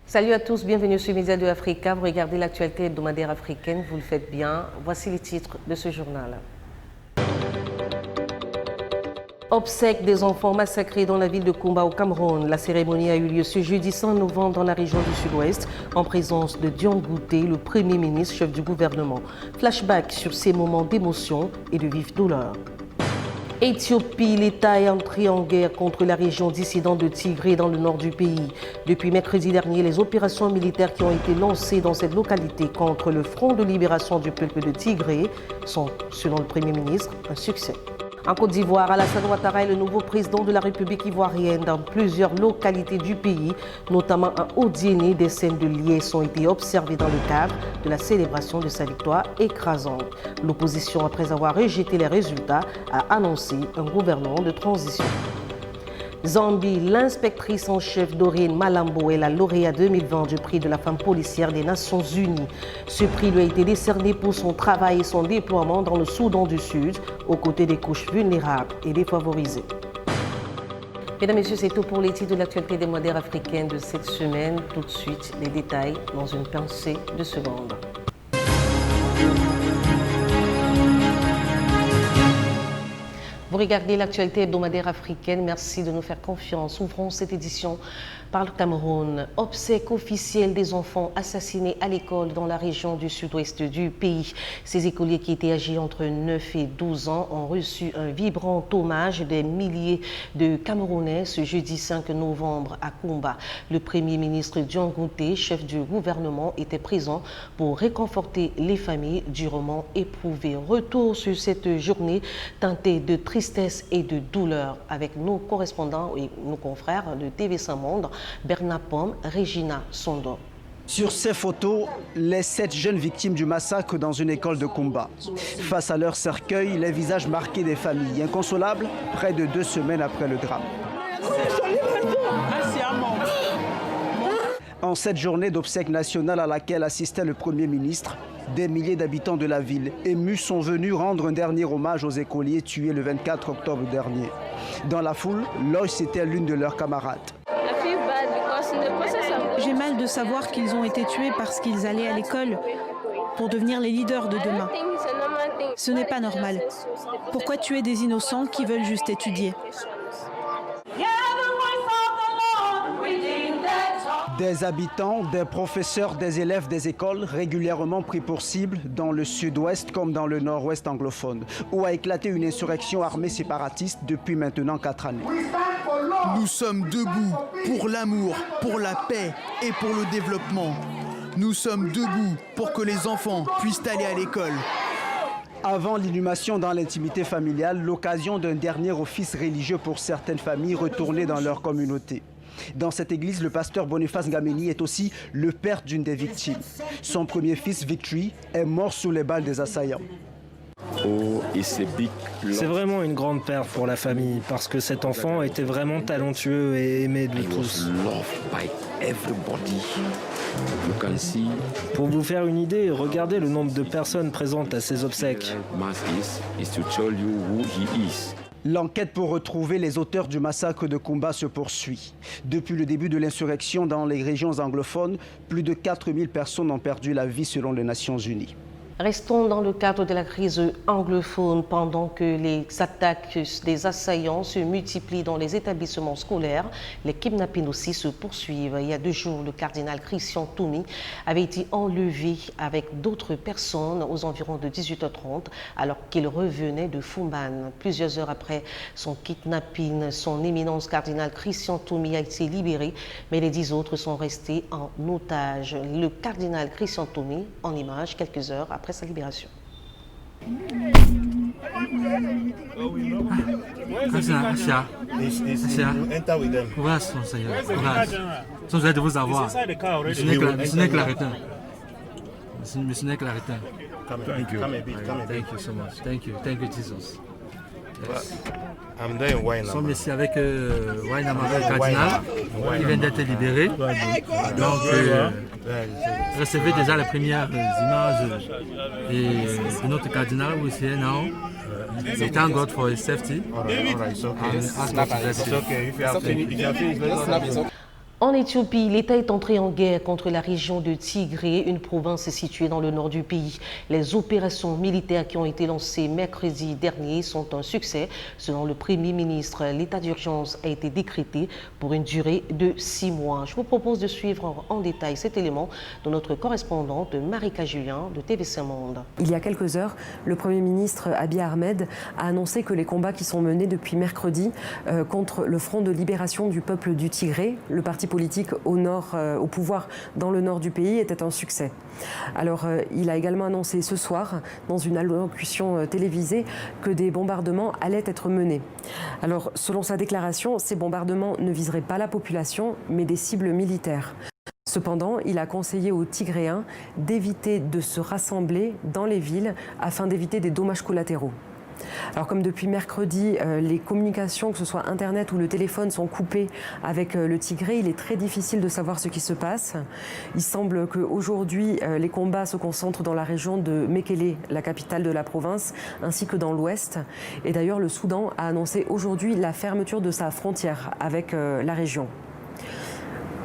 Salut à tous, bienvenue sur Média 2 Africa. Vous regardez l'actualité hebdomadaire africaine, vous le faites bien. Voici les titres de ce journal. Obsèques des enfants massacrés dans la ville de Koumba au Cameroun. La cérémonie a eu lieu ce jeudi 5 novembre dans la région du Sud-Ouest en présence de Dion Ngouté, le Premier ministre, chef du gouvernement. Flashback sur ces moments d'émotion et de vive douleur. Éthiopie, l'État est entré en guerre contre la région dissidente de Tigré dans le nord du pays. Depuis mercredi dernier, les opérations militaires qui ont été lancées dans cette localité contre le Front de libération du peuple de Tigré sont, selon le Premier ministre, un succès. En Côte d'Ivoire, Alassane Ouattara est le nouveau président de la République ivoirienne. Dans plusieurs localités du pays, notamment à Odiéné, des scènes de liesse ont été observées dans le cadre de la célébration de sa victoire écrasante. L'opposition, après avoir rejeté les résultats, a annoncé un gouvernement de transition. Zambie, l'inspectrice en chef Doreen Malambo est la lauréate 2020 du prix de la femme policière des Nations Unies. Ce prix lui a été décerné pour son travail et son déploiement dans le Soudan du Sud, aux côtés des couches vulnérables et défavorisées. Mesdames et messieurs, c'est tout pour les titres de l'actualité des modèles africaines de cette semaine. Tout de suite, les détails dans une pincée de secondes. Vous regardez l'actualité hebdomadaire africaine. Merci de nous faire confiance. Ouvrons cette édition par le Cameroun. Obsèques officielles des enfants assassinés à l'école dans la région du sud-ouest du pays. Ces écoliers qui étaient âgés entre 9 et 12 ans ont reçu un vibrant hommage des milliers de Camerounais ce jeudi 5 novembre à Koumba. Le Premier ministre Dion Ngouté, chef du gouvernement, était présent pour réconforter les familles durement éprouvées. Retour sur cette journée teintée de tristesse et de douleur avec nos correspondants et nos confrères de TV5 Monde, Bernard Pomme, Regina Sondo. Sur ces photos, les 7 jeunes victimes du massacre dans une école de Koumba. Face à leur cercueil, les visages marqués des familles inconsolables près de 2 semaines après le drame. En cette journée d'obsèques nationales à laquelle assistait le Premier ministre, des milliers d'habitants de la ville émus sont venus rendre un dernier hommage aux écoliers tués le 24 octobre dernier. Dans la foule, Loïs c'était l'une de leurs camarades. J'ai mal de savoir qu'ils ont été tués parce qu'ils allaient à l'école pour devenir les leaders de demain. Ce n'est pas normal. Pourquoi tuer des innocents qui veulent juste étudier ? Des habitants, des professeurs, des élèves des écoles régulièrement pris pour cible dans le sud-ouest comme dans le nord-ouest anglophone, où a éclaté une insurrection armée séparatiste depuis maintenant 4 années. Nous sommes debout pour l'amour, pour la paix et pour le développement. Nous sommes debout pour que les enfants puissent aller à l'école. Avant l'inhumation dans l'intimité familiale, l'occasion d'un dernier office religieux pour certaines familles retournées dans leur communauté. Dans cette église, le pasteur Boniface Ngameni est aussi le père d'une des victimes. Son premier fils, Victory, est mort sous les balles des assaillants. C'est vraiment une grande perte pour la famille parce que cet enfant était vraiment talentueux et aimé de tous. Pour vous faire une idée, regardez le nombre de personnes présentes à ces obsèques. L'enquête pour retrouver les auteurs du massacre de Koumba se poursuit. Depuis le début de l'insurrection dans les régions anglophones, plus de 4000 personnes ont perdu la vie selon les Nations Unies. Restons dans le cadre de la crise anglophone pendant que les attaques des assaillants se multiplient dans les établissements scolaires. Les kidnappings aussi se poursuivent. Il y a 2 jours, le cardinal Christian Toumi avait été enlevé avec d'autres personnes aux environs de 18h30 alors qu'il revenait de Fumban. Plusieurs heures après son kidnapping, son éminence cardinal Christian Toumi a été libéré, mais les 10 autres sont restés en otage. Le cardinal Christian Toumi en image quelques heures après sa libération. De vous avoir. Monsieur Claretin. Thank you. Thank you so much. Thank you, Jesus. Yes. Nous sommes ici avec Wainamara Cardinal, qui vient d'être libéré. Donc, recevez déjà les premières images de notre cardinal who is here now. We thank God for his safety. En Éthiopie, l'État est entré en guerre contre la région de Tigré, une province située dans le nord du pays. Les opérations militaires qui ont été lancées mercredi dernier sont un succès. Selon le Premier ministre, l'état d'urgence a été décrété pour une durée de 6 mois. Je vous propose de suivre en détail cet élément de notre correspondante Marika Julien de TVC Monde. Il y a quelques heures, le Premier ministre Abiy Ahmed a annoncé que les combats qui sont menés depuis mercredi contre le Front de libération du peuple du Tigré, le parti politique au pouvoir dans le nord du pays, était un succès. Alors, il a également annoncé ce soir, dans une allocution télévisée, que des bombardements allaient être menés. Alors, selon sa déclaration, ces bombardements ne viseraient pas la population, mais des cibles militaires. Cependant, il a conseillé aux Tigréens d'éviter de se rassembler dans les villes afin d'éviter des dommages collatéraux. Alors comme depuis mercredi, les communications, que ce soit Internet ou le téléphone, sont coupées avec le Tigré, il est très difficile de savoir ce qui se passe. Il semble qu'aujourd'hui, les combats se concentrent dans la région de Mekele, la capitale de la province, ainsi que dans l'ouest. Et d'ailleurs, le Soudan a annoncé aujourd'hui la fermeture de sa frontière avec la région.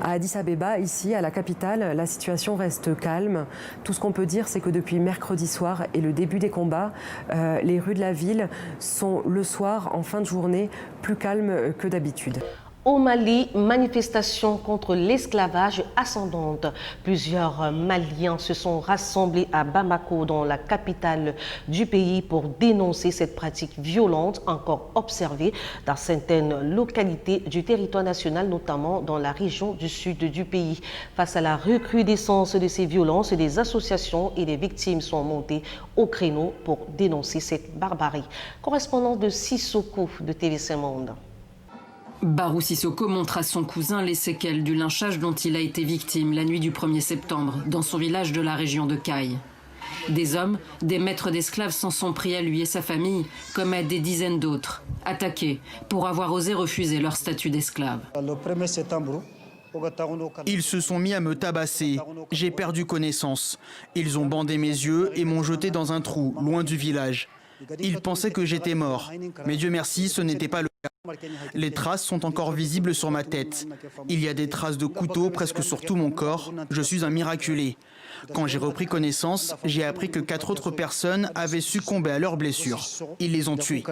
À Addis Abeba, ici, à la capitale, la situation reste calme. Tout ce qu'on peut dire, c'est que depuis mercredi soir et le début des combats, les rues de la ville sont le soir, en fin de journée, plus calmes que d'habitude. Au Mali, manifestation contre l'esclavage ascendante. Plusieurs Maliens se sont rassemblés à Bamako, dans la capitale du pays, pour dénoncer cette pratique violente encore observée dans certaines localités du territoire national, notamment dans la région du sud du pays. Face à la recrudescence de ces violences, des associations et des victimes sont montées au créneau pour dénoncer cette barbarie. Correspondant de Sissoko de TVC Monde. Barou Sissoko montre à son cousin les séquelles du lynchage dont il a été victime la nuit du 1er septembre dans son village de la région de Kaï. Des hommes, des maîtres d'esclaves s'en sont pris à lui et sa famille, comme à des dizaines d'autres, attaqués pour avoir osé refuser leur statut d'esclave. Le 1er septembre, ils se sont mis à me tabasser. J'ai perdu connaissance. Ils ont bandé mes yeux et m'ont jeté dans un trou, loin du village. Ils pensaient que j'étais mort. Mais Dieu merci, ce n'était pas le cas. Les traces sont encore visibles sur ma tête. Il y a des traces de couteau presque sur tout mon corps. Je suis un miraculé. Quand j'ai repris connaissance, j'ai appris que 4 autres personnes avaient succombé à leurs blessures. Ils les ont tués.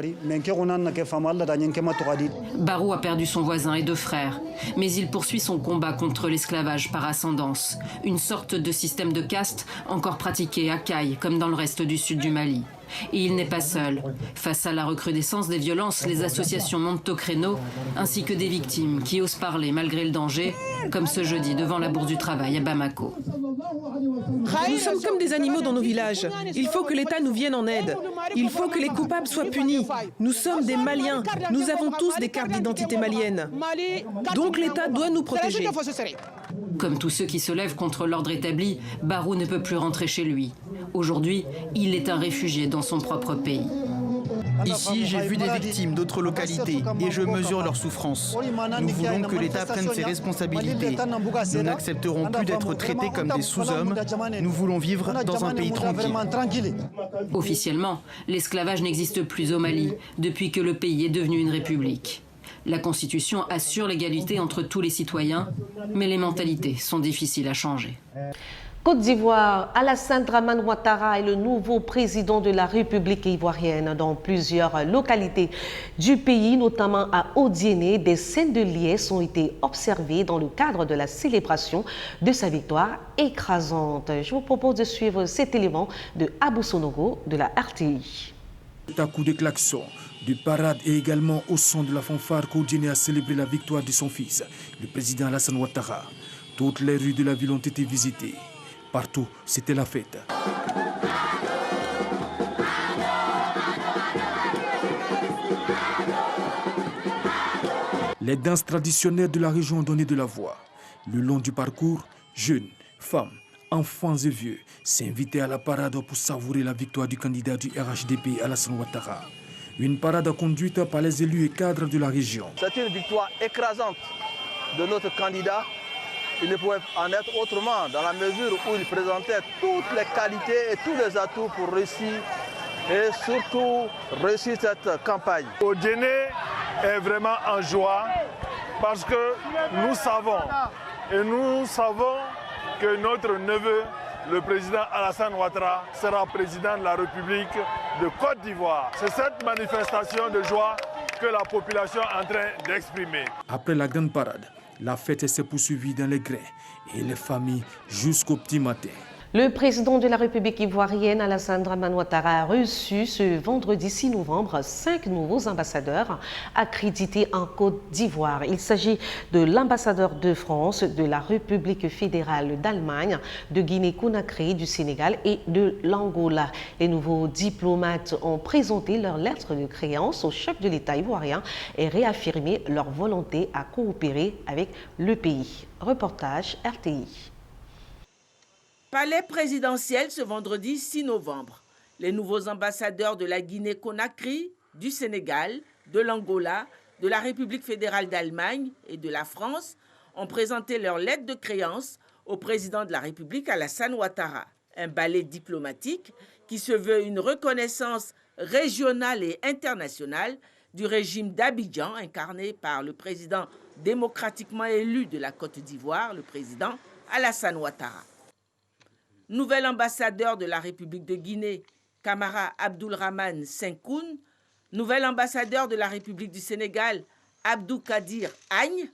Barou a perdu son voisin et 2 frères, mais il poursuit son combat contre l'esclavage par ascendance, une sorte de système de caste encore pratiqué à Kaï comme dans le reste du sud du Mali. Et il n'est pas seul. Face à la recrudescence des violences, les associations montent au créneau, ainsi que des victimes qui osent parler malgré le danger, comme ce jeudi devant la Bourse du Travail à Bamako. Nous sommes comme des animaux dans nos villages. Il faut que l'État nous vienne en aide. Il faut que les coupables soient punis. Nous sommes des Maliens. Nous avons tous des cartes d'identité maliennes. Donc l'État doit nous protéger. Comme tous ceux qui se lèvent contre l'ordre établi, Barou ne peut plus rentrer chez lui. Aujourd'hui, il est un réfugié dans son propre pays. Ici, j'ai vu des victimes d'autres localités et je mesure leur souffrance. Nous voulons que l'État prenne ses responsabilités. Nous n'accepterons plus d'être traités comme des sous-hommes. Nous voulons vivre dans un pays tranquille. Officiellement, l'esclavage n'existe plus au Mali depuis que le pays est devenu une république. La Constitution assure l'égalité entre tous les citoyens, mais les mentalités sont difficiles à changer. Côte d'Ivoire, Alassane Dramane Ouattara est le nouveau président de la République ivoirienne. Dans plusieurs localités du pays, notamment à Odiéné, des scènes de liesse ont été observées dans le cadre de la célébration de sa victoire écrasante. Je vous propose de suivre cet élément de Abou Sonogo de la RTI. À coups de klaxon, de parade et également au son de la fanfare qu'Odiéné a célébré la victoire de son fils, le président Alassane Ouattara. Toutes les rues de la ville ont été visitées. Partout, c'était la fête. Les danses traditionnelles de la région ont donné de la voix. Le long du parcours, jeunes, femmes, enfants et vieux s'invitaient à la parade pour savourer la victoire du candidat du RHDP, Alassane Ouattara. Une parade conduite par les élus et cadres de la région. C'est une victoire écrasante de notre candidat. Il ne pouvait en être autrement dans la mesure où il présentait toutes les qualités et tous les atouts pour réussir et surtout réussir cette campagne. Odiéné est vraiment en joie Parce que nous savons que notre neveu, le président Alassane Ouattara, sera président de la République de Côte d'Ivoire. C'est cette manifestation de joie que la population est en train d'exprimer. Après la grande parade, la fête s'est poursuivie dans les grains et les familles jusqu'au petit matin. Le président de la République ivoirienne, Alassane Dramane Ouattara, a reçu ce vendredi 6 novembre 5 nouveaux ambassadeurs accrédités en Côte d'Ivoire. Il s'agit de l'ambassadeur de France, de la République fédérale d'Allemagne, de Guinée-Conakry, du Sénégal et de l'Angola. Les nouveaux diplomates ont présenté leur lettre de créance au chef de l'État ivoirien et réaffirmé leur volonté à coopérer avec le pays. Reportage RTI. Palais présidentiel ce vendredi 6 novembre. Les nouveaux ambassadeurs de la Guinée-Conakry, du Sénégal, de l'Angola, de la République fédérale d'Allemagne et de la France ont présenté leur lettre de créance au président de la République Alassane Ouattara. Un ballet diplomatique qui se veut une reconnaissance régionale et internationale du régime d'Abidjan incarné par le président démocratiquement élu de la Côte d'Ivoire, le président Alassane Ouattara. Nouvel ambassadeur de la République de Guinée, Camara Abdoulrahmane Senkoun, nouvel ambassadeur de la République du Sénégal, Abdou Kadir Agne,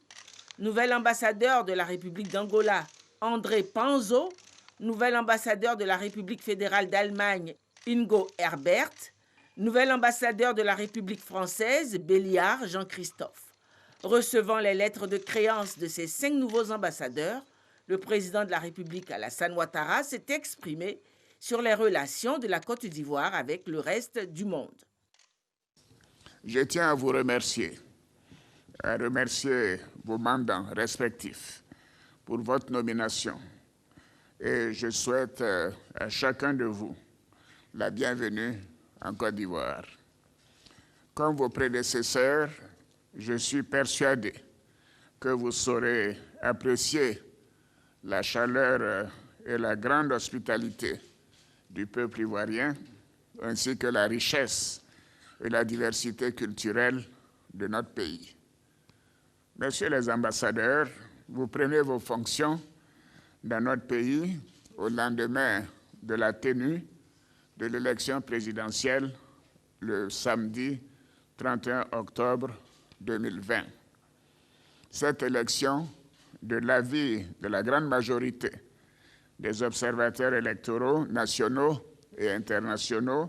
nouvel ambassadeur de la République d'Angola, André Panzo, nouvel ambassadeur de la République fédérale d'Allemagne, Ingo Herbert, nouvel ambassadeur de la République française, Béliard Jean-Christophe. Recevant les lettres de créance de ces 5 nouveaux ambassadeurs, le président de la République, Alassane Ouattara, s'est exprimé sur les relations de la Côte d'Ivoire avec le reste du monde. Je tiens à vous remercier, vos mandants respectifs pour votre nomination. Et je souhaite à chacun de vous la bienvenue en Côte d'Ivoire. Comme vos prédécesseurs, je suis persuadé que vous saurez apprécier la chaleur et la grande hospitalité du peuple ivoirien, ainsi que la richesse et la diversité culturelle de notre pays. Messieurs les ambassadeurs, vous prenez vos fonctions dans notre pays au lendemain de la tenue de l'élection présidentielle le samedi 31 octobre 2020. Cette élection, de l'avis de la grande majorité des observateurs électoraux nationaux et internationaux,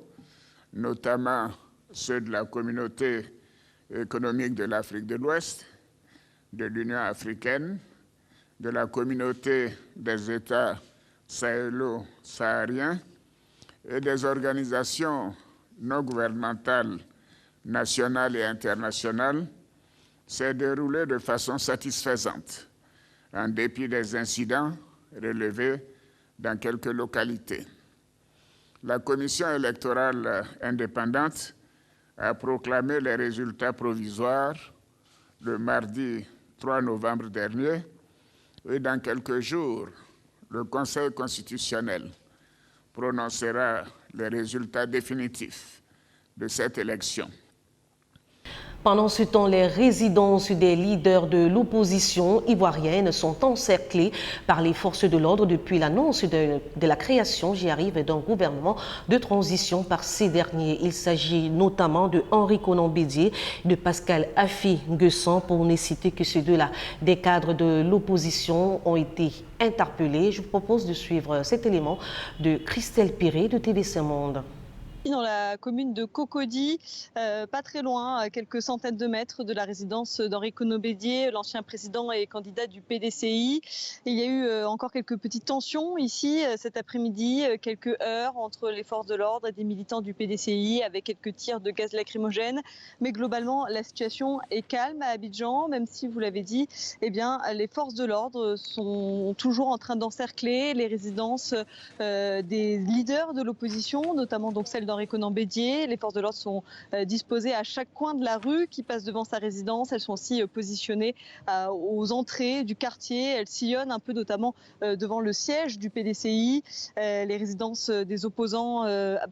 notamment ceux de la communauté économique de l'Afrique de l'Ouest, de l'Union africaine, de la communauté des États sahélo-sahariens et des organisations non gouvernementales nationales et internationales, s'est déroulée de façon satisfaisante, en dépit des incidents relevés dans quelques localités. La Commission électorale indépendante a proclamé les résultats provisoires le mardi 3 novembre dernier et dans quelques jours, le Conseil constitutionnel prononcera les résultats définitifs de cette élection. Pendant ce temps, les résidences des leaders de l'opposition ivoirienne sont encerclées par les forces de l'ordre depuis l'annonce de la création, j'y arrive, d'un gouvernement de transition par ces derniers. Il s'agit notamment de Henri Konan Bédié, de Pascal Affi-N'Guessan, pour ne citer que ceux deux-là. Des cadres de l'opposition ont été interpellés. Je vous propose de suivre cet élément de Christelle Piré de TVC Monde. Dans la commune de Cocody, pas très loin, à quelques centaines de mètres de la résidence d'Henri Konan Bédié, l'ancien président et candidat du PDCI. Et il y a eu encore quelques petites tensions ici cet après-midi, quelques heurts entre les forces de l'ordre et des militants du PDCI avec quelques tirs de gaz lacrymogène. Mais globalement, la situation est calme à Abidjan, même si, vous l'avez dit, eh bien, les forces de l'ordre sont toujours en train d'encercler les résidences des leaders de l'opposition, notamment donc celle d'Henri Konan Bédier. Les forces de l'ordre sont disposées à chaque coin de la rue qui passe devant sa résidence. Elles sont aussi positionnées aux entrées du quartier. Elles sillonnent un peu, notamment devant le siège du PDCI. Les résidences des opposants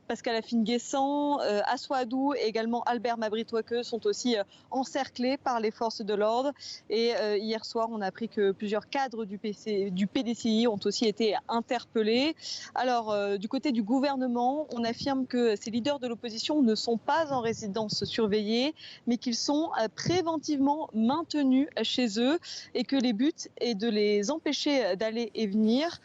Pascal Afine-Guessant, Assouadou et également Albert Mabry-Touaqueux sont aussi encerclés par les forces de l'ordre. Et hier soir, on a appris que plusieurs cadres du PDCI ont aussi été interpellés. Alors, du côté du gouvernement, on affirme que ces leaders de l'opposition ne sont pas en résidence surveillée, mais qu'ils sont préventivement maintenus chez eux et que le but est de les empêcher d'aller et venir,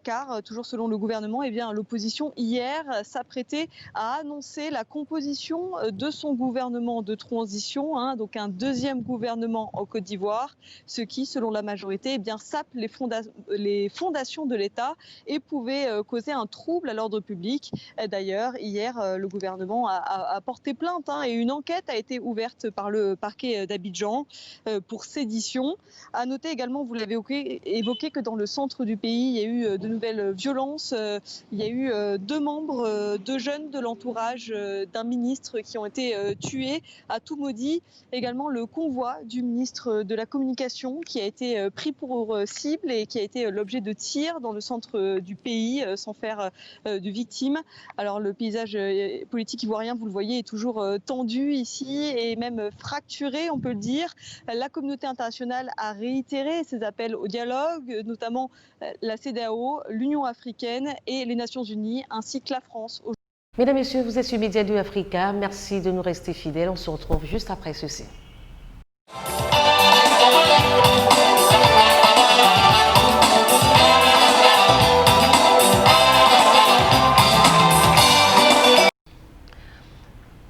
car, toujours selon le gouvernement, l'opposition hier s'apprêtait à annoncer la composition de son gouvernement de transition, donc un deuxième gouvernement en Côte d'Ivoire, ce qui, selon la majorité, sape les fondations de l'État et pouvait causer un trouble à l'ordre public. D'ailleurs, hier, le gouvernement a porté plainte et une enquête a été ouverte par le parquet d'Abidjan pour sédition. À noter également, vous l'avez évoqué, que dans le centre du pays, il y a eu de nouvelles violences. Il y a eu deux jeunes de l'entourage d'un ministre qui ont été tués à Toumaudi. Également le convoi du ministre de la Communication qui a été pris pour cible et qui a été l'objet de tirs dans le centre du pays sans faire de victimes. Alors le paysage politique ivoirien, vous le voyez, est toujours tendu ici et même fracturé, on peut le dire. La communauté internationale a réitéré ses appels au dialogue, notamment la CEDEAO, l'Union africaine et les Nations unies, ainsi que la France. Mesdames, Messieurs, vous êtes sur Média 2 Africa. Merci de nous rester fidèles. On se retrouve juste après ceci.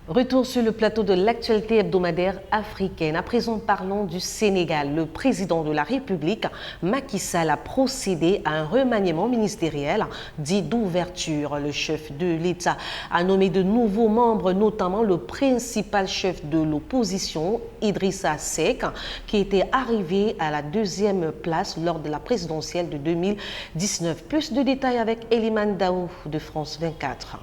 Retour sur le plateau de l'actualité hebdomadaire africaine. À présent, parlons du Sénégal. Le président de la République, Macky Sall, a procédé à un remaniement ministériel dit d'ouverture. Le chef de l'État a nommé de nouveaux membres, notamment le principal chef de l'opposition, Idrissa Seck, qui était arrivé à la deuxième place lors de la présidentielle de 2019. Plus de détails avec Eliman Daou de France 24.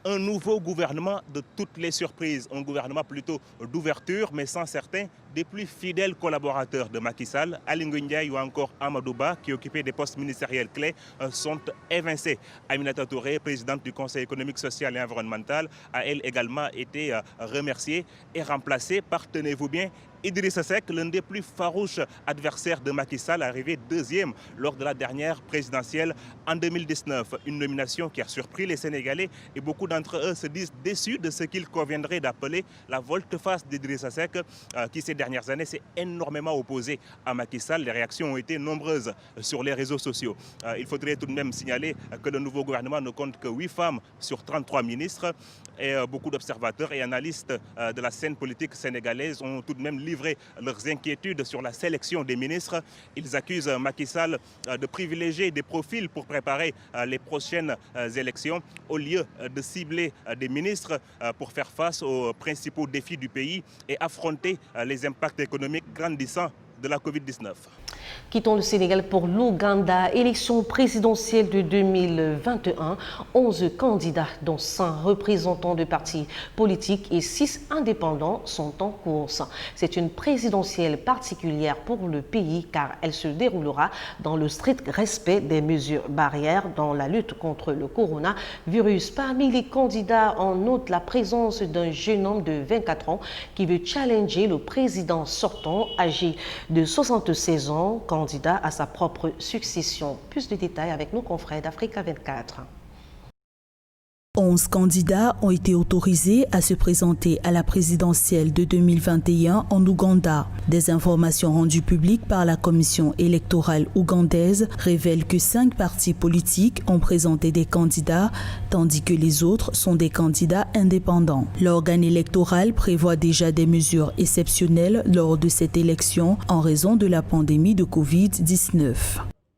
Un nouveau gouvernement de toutes les surprises, un gouvernement plutôt d'ouverture, mais sans certains des plus fidèles collaborateurs de Macky Sall, Aly Ngouille Ndiaye ou encore Amadou Ba, qui occupaient des postes ministériels clés, sont évincés. Aminata Touré, présidente du Conseil économique, social et environnemental, a elle également été remerciée et remplacée par, tenez-vous bien, Idrissa Seck, l'un des plus farouches adversaires de Macky Sall, arrivé deuxième lors de la dernière présidentielle en 2019. Une nomination qui a surpris les Sénégalais et beaucoup d'entre eux se disent déçus de ce qu'il conviendrait d'appeler la volte-face d'Idrissa Seck, qui ces dernières années s'est énormément opposé à Macky Sall. Les réactions ont été nombreuses sur les réseaux sociaux. Il faudrait tout de même signaler que le nouveau gouvernement ne compte que 8 femmes sur 33 ministres et beaucoup d'observateurs et analystes de la scène politique sénégalaise ont tout de même livré leurs inquiétudes sur la sélection des ministres. Ils accusent Macky Sall de privilégier des profils pour préparer les prochaines élections au lieu de cibler des ministres pour faire face aux principaux défis du pays et affronter les impacts économiques grandissants de la Covid-19. Quittons le Sénégal pour l'Ouganda. Élection présidentielle de 2021. 11 candidats, dont 5 représentants de partis politiques et 6 indépendants sont en course. C'est une présidentielle particulière pour le pays car elle se déroulera dans le strict respect des mesures barrières dans la lutte contre le coronavirus. Parmi les candidats, on note la présence d'un jeune homme de 24 ans qui veut challenger le président sortant âgé de 76 ans, candidat à sa propre succession. Plus de détails avec nos confrères d'Africa 24. 11 candidats ont été autorisés à se présenter à la présidentielle de 2021 en Ouganda. Des informations rendues publiques par la commission électorale ougandaise révèlent que 5 partis politiques ont présenté des candidats, tandis que les autres sont des candidats indépendants. L'organe électoral prévoit déjà des mesures exceptionnelles lors de cette élection en raison de la pandémie de Covid-19.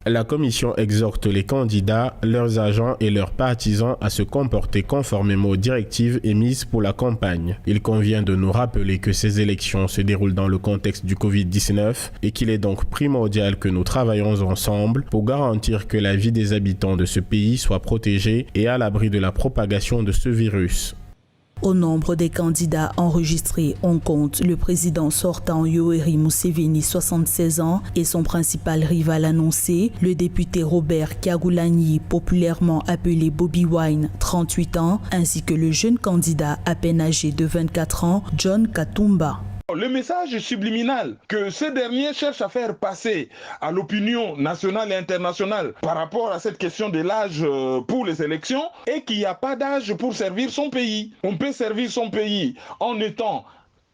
La commission exhorte les candidats, leurs agents et leurs partisans à se comporter conformément aux directives émises pour la campagne. Il convient de nous rappeler que ces élections se déroulent dans le contexte du Covid-19 et qu'il est donc primordial que nous travaillions ensemble pour garantir que la vie des habitants de ce pays soit protégée et à l'abri de la propagation de ce virus. Au nombre des candidats enregistrés, on compte le président sortant Yoweri Museveni, 76 ans, et son principal rival annoncé, le député Robert Kyagulanyi, populairement appelé Bobi Wine, 38 ans, ainsi que le jeune candidat à peine âgé de 24 ans, John Katumba. Le message subliminal que ces derniers cherchent à faire passer à l'opinion nationale et internationale par rapport à cette question de l'âge pour les élections est qu'il n'y a pas d'âge pour servir son pays. On peut servir son pays en étant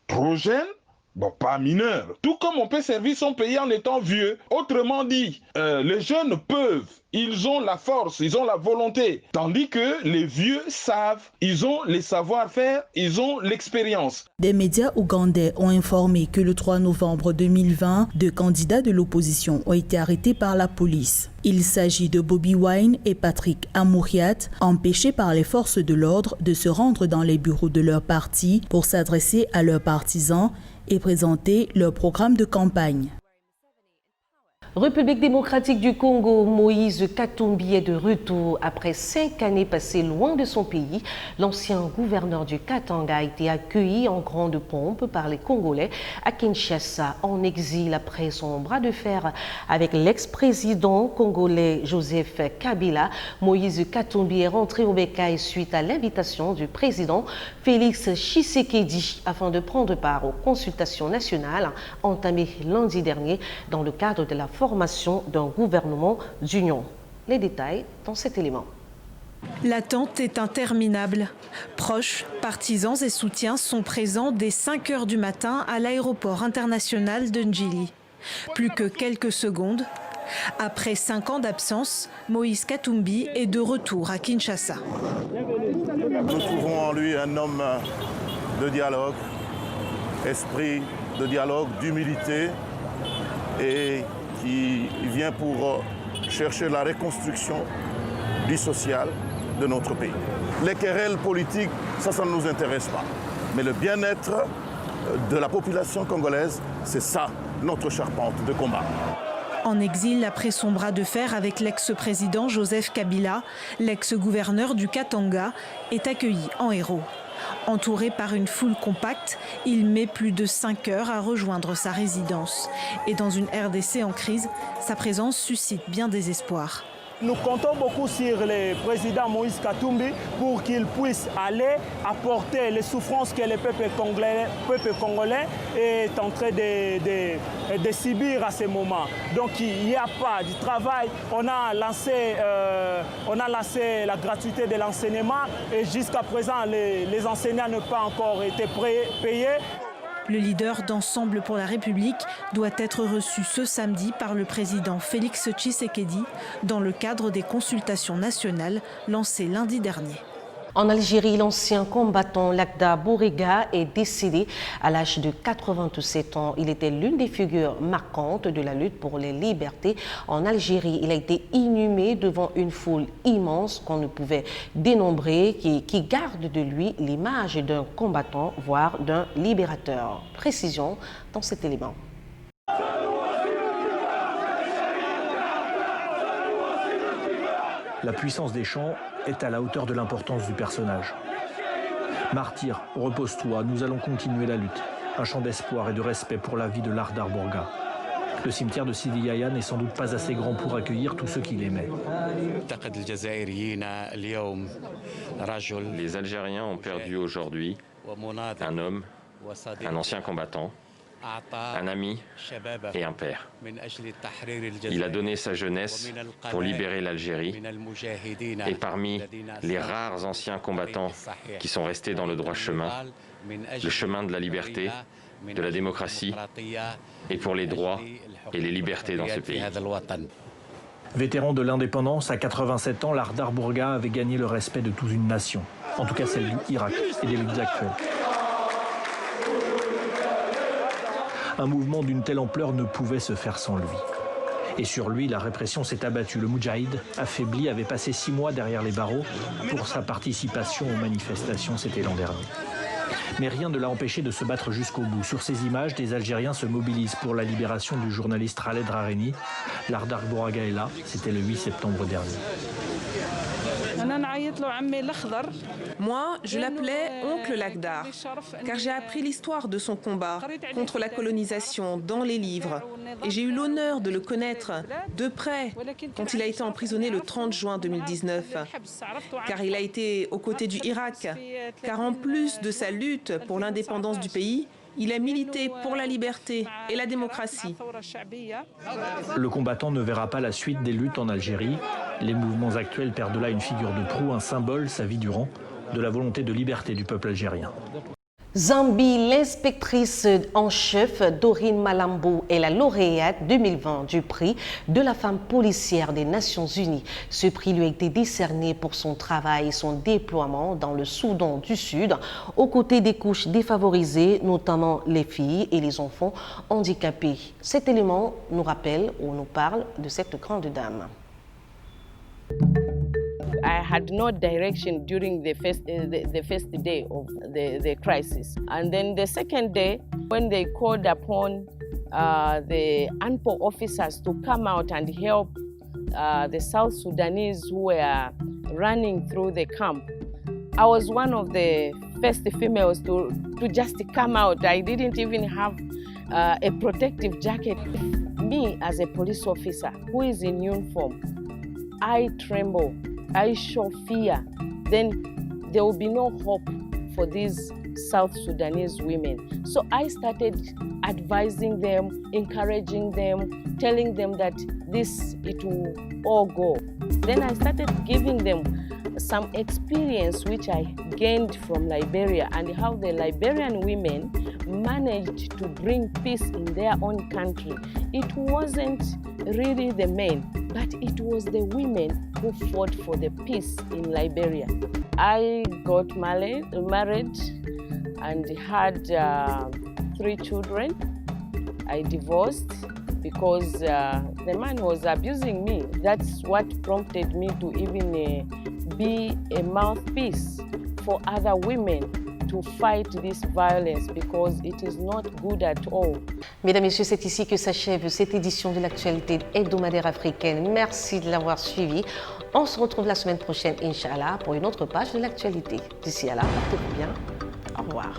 trop jeune, bon, pas mineur, tout comme on peut servir son pays en étant vieux. Autrement dit, les jeunes peuvent, ils ont la force, ils ont la volonté, tandis que les vieux savent, ils ont les savoir-faire, ils ont l'expérience. Des médias ougandais ont informé que le 3 novembre 2020, 2 candidats de l'opposition ont été arrêtés par la police. Il s'agit de Bobi Wine et Patrick Amouriat, empêchés par les forces de l'ordre de se rendre dans les bureaux de leur parti pour s'adresser à leurs partisans et présenter leur programme de campagne. République démocratique du Congo, Moïse Katumbi est de retour. Après 5 années passées loin de son pays, l'ancien gouverneur du Katanga a été accueilli en grande pompe par les Congolais à Kinshasa, en exil après son bras de fer avec l'ex-président congolais Joseph Kabila. Moïse Katumbi est rentré au Bécaye suite à l'invitation du président Félix Tshisekedi afin de prendre part aux consultations nationales entamées lundi dernier dans le cadre de la formation d'un gouvernement d'union. Les détails dans cet élément. L'attente est interminable. Proches, partisans et soutiens sont présents dès 5 heures du matin à l'aéroport international de Ndjili. Plus que quelques secondes. Après 5 ans d'absence, Moïse Katumbi est de retour à Kinshasa. Nous trouvons en lui un homme de dialogue, esprit de dialogue, d'humilité et qui vient pour chercher la reconstruction du social de notre pays. Les querelles politiques, ça ne nous intéresse pas. Mais le bien-être de la population congolaise, c'est ça notre charpente de combat. En exil après son bras de fer avec l'ex-président Joseph Kabila, l'ex-gouverneur du Katanga est accueilli en héros. Entouré par une foule compacte, il met plus de 5 heures à rejoindre sa résidence. Et dans une RDC en crise, sa présence suscite bien des espoirs. Nous comptons beaucoup sur le président Moïse Katumbi pour qu'il puisse aller apporter les souffrances que le peuple congolais est en train de subir à ce moment. Donc il n'y a pas de travail. On a lancé la gratuité de l'enseignement et jusqu'à présent les enseignants n'ont pas encore été payés. Le leader d'Ensemble pour la République doit être reçu ce samedi par le président Félix Tshisekedi dans le cadre des consultations nationales lancées lundi dernier. En Algérie, l'ancien combattant Lakhdar Bourega est décédé à l'âge de 87 ans. Il était l'une des figures marquantes de la lutte pour les libertés en Algérie. Il a été inhumé devant une foule immense qu'on ne pouvait dénombrer, qui garde de lui l'image d'un combattant, voire d'un libérateur. Précision dans cet élément. La puissance des chants est à la hauteur de l'importance du personnage. Martyr, repose-toi, nous allons continuer la lutte. Un chant d'espoir et de respect pour la vie de Lakhdar Bourega. Le cimetière de Sidi Yaya n'est sans doute pas assez grand pour accueillir tous ceux qui l'aimaient. Les Algériens ont perdu aujourd'hui un homme, un ancien combattant, un ami et un père. Il a donné sa jeunesse pour libérer l'Algérie et parmi les rares anciens combattants qui sont restés dans le droit chemin, le chemin de la liberté, de la démocratie et pour les droits et les libertés dans ce pays. Vétéran de l'indépendance, à 87 ans, Lakhdar Bourega avait gagné le respect de toute une nation, en tout cas celle du Irak et des luttes actuelles. Un mouvement d'une telle ampleur ne pouvait se faire sans lui. Et sur lui, la répression s'est abattue. Le Moudjahid, affaibli, avait passé 6 mois derrière les barreaux pour sa participation aux manifestations, c'était l'an dernier. Mais rien ne l'a empêché de se battre jusqu'au bout. Sur ces images, des Algériens se mobilisent pour la libération du journaliste Khaled Rareni. Lardar Bouraga est là, c'était le 8 septembre dernier. Moi, je l'appelais Oncle Lakhdar, car j'ai appris l'histoire de son combat contre la colonisation dans les livres. Et j'ai eu l'honneur de le connaître de près quand il a été emprisonné le 30 juin 2019. Car il a été aux côtés du Irak. Car en plus de sa lutte pour l'indépendance du pays, il a milité pour la liberté et la démocratie. Le combattant ne verra pas la suite des luttes en Algérie. Les mouvements actuels perdent là une figure de proue, un symbole, sa vie durant, de la volonté de liberté du peuple algérien. Zambie, l'inspectrice en chef Dorine Malambo est la lauréate 2020 du prix de la femme policière des Nations Unies. Ce prix lui a été décerné pour son travail et son déploiement dans le Soudan du Sud, aux côtés des couches défavorisées, notamment les filles et les enfants handicapés. Cet élément nous rappelle ou nous parle de cette grande dame. I had no direction during the first day of the crisis. And then the second day, when they called upon the ANPO officers to come out and help the South Sudanese who were running through the camp, I was one of the first females to just come out. I didn't even have a protective jacket. Me, as a police officer who is in uniform, I tremble. I show fear, then there will be no hope for these South Sudanese women. So I started advising them, encouraging them, telling them that it will all go. Then I started giving them some experience which I gained from Liberia and how the Liberian women managed to bring peace in their own country. It wasn't really the men, but it was the women who fought for the peace in Liberia. I got married and had 3 children. I divorced because the man was abusing me. That's what prompted me to even be a mouthpiece for other women to fight this violence because it is not good at all. Mesdames, Messieurs, c'est ici que s'achève cette édition de l'actualité hebdomadaire africaine. Merci de l'avoir suivi. On se retrouve la semaine prochaine, Inch'Allah, pour une autre page de l'actualité. D'ici là, portez-vous bien. Au revoir.